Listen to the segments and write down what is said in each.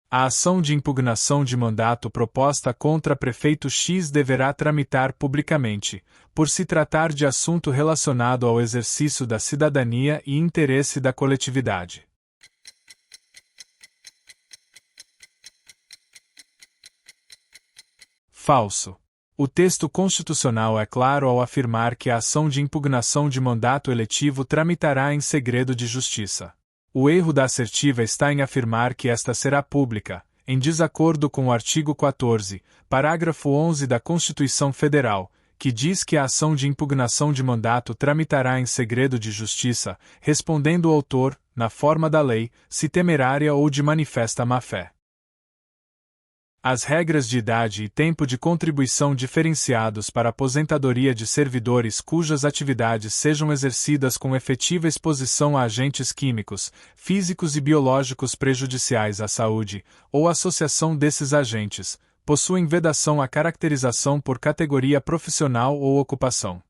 A ação de impugnação de mandato proposta contra prefeito X deverá tramitar publicamente, por se tratar de assunto relacionado ao exercício da cidadania e interesse da coletividade. Falso. O texto constitucional é claro ao afirmar que a ação de impugnação de mandato eletivo tramitará em segredo de justiça. O erro da assertiva está em afirmar que esta será pública, em desacordo com o artigo 14, parágrafo 11 da Constituição Federal, que diz que a ação de impugnação de mandato tramitará em segredo de justiça, respondendo o autor, na forma da lei, se temerária ou de manifesta má-fé. As regras de idade e tempo de contribuição diferenciados para a aposentadoria de servidores cujas atividades sejam exercidas com efetiva exposição a agentes químicos, físicos e biológicos prejudiciais à saúde, ou associação desses agentes, possuem vedação à caracterização por categoria profissional ou ocupação.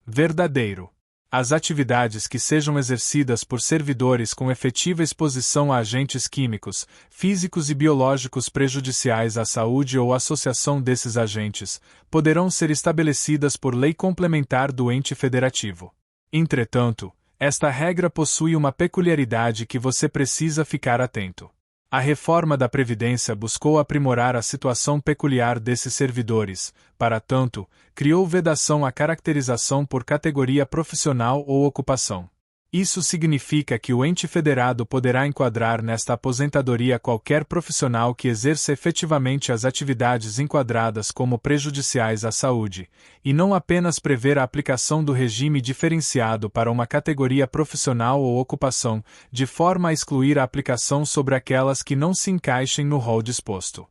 Verdadeiro. As atividades que sejam exercidas por servidores com efetiva exposição a agentes químicos, físicos e biológicos prejudiciais à saúde ou associação desses agentes, poderão ser estabelecidas por lei complementar do ente federativo. Entretanto, esta regra possui uma peculiaridade que você precisa ficar atento. A reforma da Previdência buscou aprimorar a situação peculiar desses servidores, para tanto, criou vedação à caracterização por categoria profissional ou ocupação. Isso significa que o ente federado poderá enquadrar nesta aposentadoria qualquer profissional que exerça efetivamente as atividades enquadradas como prejudiciais à saúde, e não apenas prever a aplicação do regime diferenciado para uma categoria profissional ou ocupação, de forma a excluir a aplicação sobre aquelas que não se encaixem no rol disposto.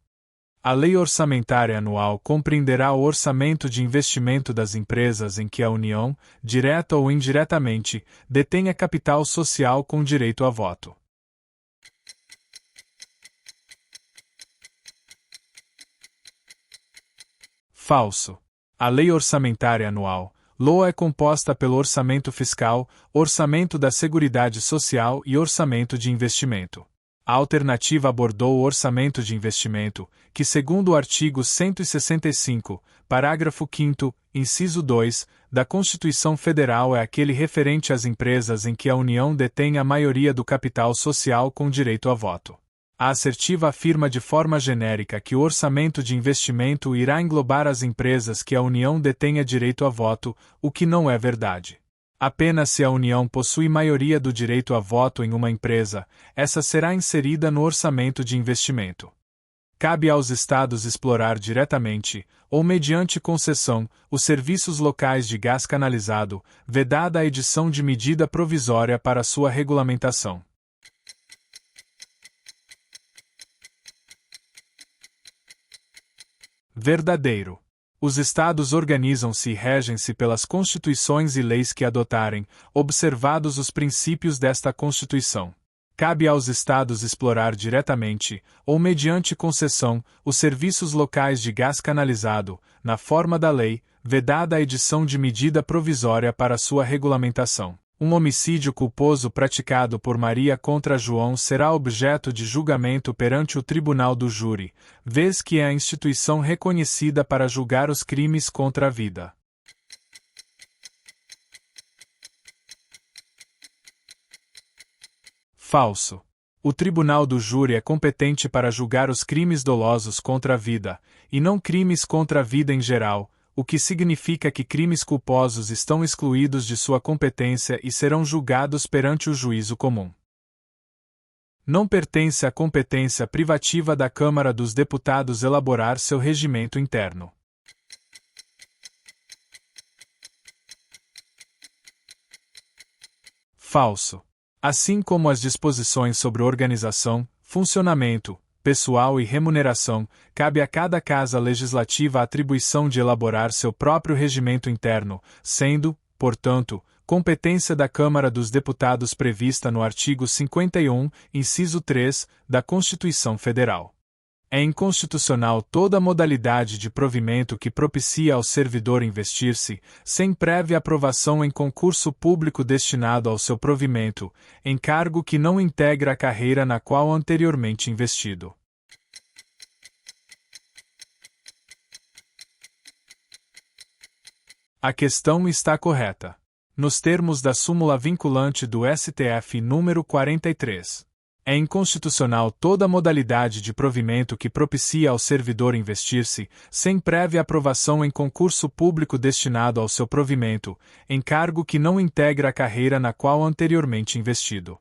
A Lei Orçamentária Anual compreenderá o orçamento de investimento das empresas em que a União, direta ou indiretamente, detenha capital social com direito a voto. Falso. A Lei Orçamentária Anual, LOA, é composta pelo Orçamento Fiscal, Orçamento da Seguridade Social e Orçamento de Investimento. A alternativa abordou o orçamento de investimento, que segundo o artigo 165, parágrafo 5º, inciso 2, da Constituição Federal é aquele referente às empresas em que a União detém a maioria do capital social com direito a voto. A assertiva afirma de forma genérica que o orçamento de investimento irá englobar as empresas que a União detenha direito a voto, o que não é verdade. Apenas se a União possui maioria do direito a voto em uma empresa, essa será inserida no orçamento de investimento. Cabe aos Estados explorar diretamente, ou mediante concessão, os serviços locais de gás canalizado, vedada a edição de medida provisória para sua regulamentação. Verdadeiro. Os Estados organizam-se e regem-se pelas constituições e leis que adotarem, observados os princípios desta Constituição. Cabe aos Estados explorar diretamente, ou mediante concessão, os serviços locais de gás canalizado, na forma da lei, vedada a edição de medida provisória para sua regulamentação. Um homicídio culposo praticado por Maria contra João será objeto de julgamento perante o Tribunal do Júri, vez que é a instituição reconhecida para julgar os crimes contra a vida. Falso. O Tribunal do Júri é competente para julgar os crimes dolosos contra a vida, e não crimes contra a vida em geral, o que significa que crimes culposos estão excluídos de sua competência e serão julgados perante o juízo comum. Não pertence à competência privativa da Câmara dos Deputados elaborar seu regimento interno. Falso. Assim como as disposições sobre organização, funcionamento, pessoal e remuneração, cabe a cada casa legislativa a atribuição de elaborar seu próprio regimento interno, sendo, portanto, competência da Câmara dos Deputados prevista no artigo 51, inciso 3, da Constituição Federal. É inconstitucional toda modalidade de provimento que propicia ao servidor investir-se, sem prévia aprovação em concurso público destinado ao seu provimento, em cargo que não integra a carreira na qual anteriormente investido. A questão está correta. Nos termos da súmula vinculante do STF número 43. É inconstitucional toda modalidade de provimento que propicia ao servidor investir-se, sem prévia aprovação em concurso público destinado ao seu provimento, em cargo que não integra a carreira na qual anteriormente investido.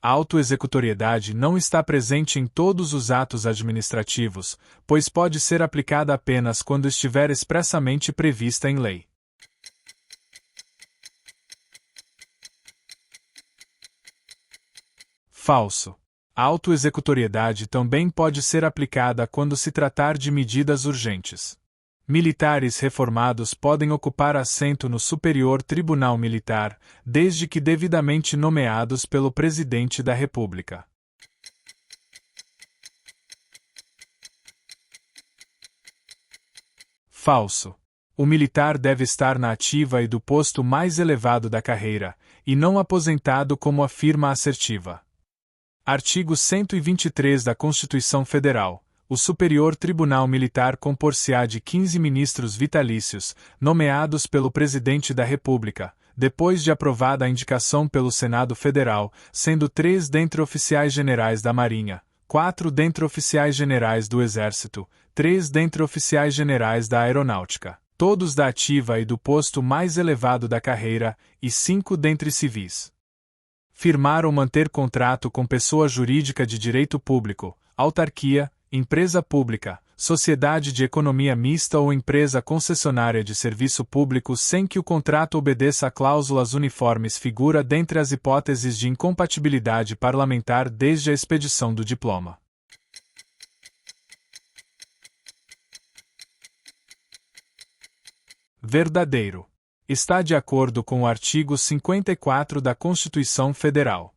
A autoexecutoriedade não está presente em todos os atos administrativos, pois pode ser aplicada apenas quando estiver expressamente prevista em lei. Falso. A autoexecutoriedade também pode ser aplicada quando se tratar de medidas urgentes. Militares reformados podem ocupar assento no Superior Tribunal Militar, desde que devidamente nomeados pelo Presidente da República. Falso. O militar deve estar na ativa e do posto mais elevado da carreira, e não aposentado como afirma a assertiva. Artigo 123 da Constituição Federal. O Superior Tribunal Militar compor-se-á de 15 ministros vitalícios, nomeados pelo Presidente da República, depois de aprovada a indicação pelo Senado Federal, sendo 3 dentre oficiais generais da Marinha, 4 dentre oficiais generais do Exército, 3 dentre oficiais generais da Aeronáutica, todos da ativa e do posto mais elevado da carreira, e 5 dentre civis. Firmar ou manter contrato com pessoa jurídica de direito público, autarquia, empresa pública, sociedade de economia mista ou empresa concessionária de serviço público sem que o contrato obedeça a cláusulas uniformes figura dentre as hipóteses de incompatibilidade parlamentar desde a expedição do diploma. Verdadeiro. Está de acordo com o artigo 54 da Constituição Federal.